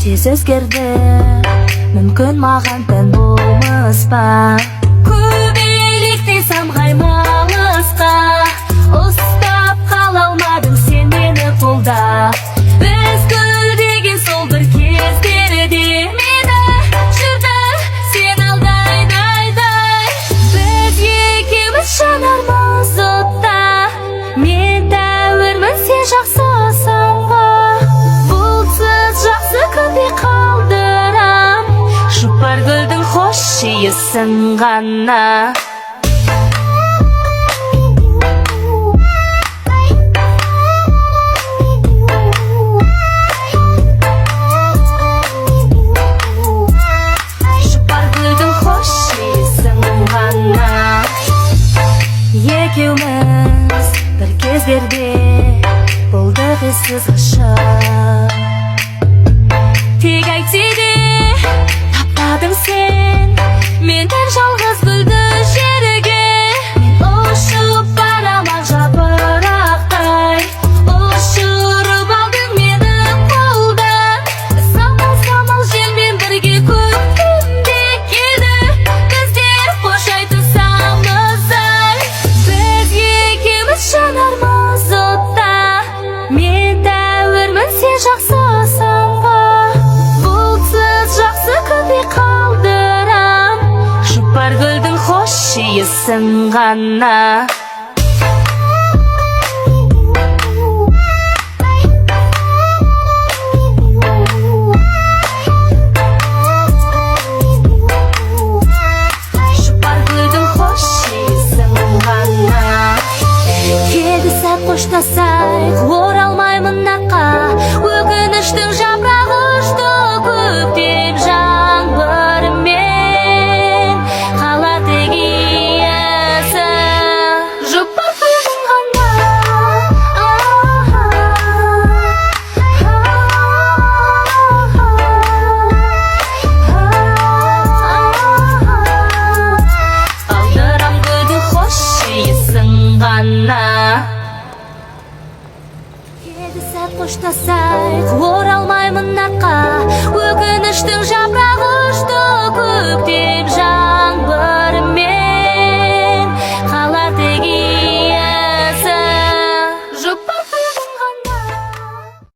тез өзгерді, мүмкін маған тән болмас па. Көбелектей самғай малысқа, ұстап қала алмадың сен мені қолда. Біз гүлдеген сол бір кездерде мені жүрді сен алдайдай. Біз екеуміз жанармыз отта, мен тәуірмін сен жақсысың ба. Бұлтсыз жақсы күнде қалдырам, жұпар гүлдің хош иісін ғана. Екеуміз бір кездерде болдық ессіз ғашық. Тек әйтсе де таппадың сен менен жалғыз гүлді жерге. Мен ұшып барам ақ жапырақтай, ұшырып алдың мені қолдан. Самал-самал желмен бірге көктемде келді, біздер қош айтысамыз ай. Біз екеуміз жанармыз отта, мен тәуірмін сен жақсысың ба. Бұлтсыз жақсы күнде қалдырам, жұпар гүлдің хош иісін ғана.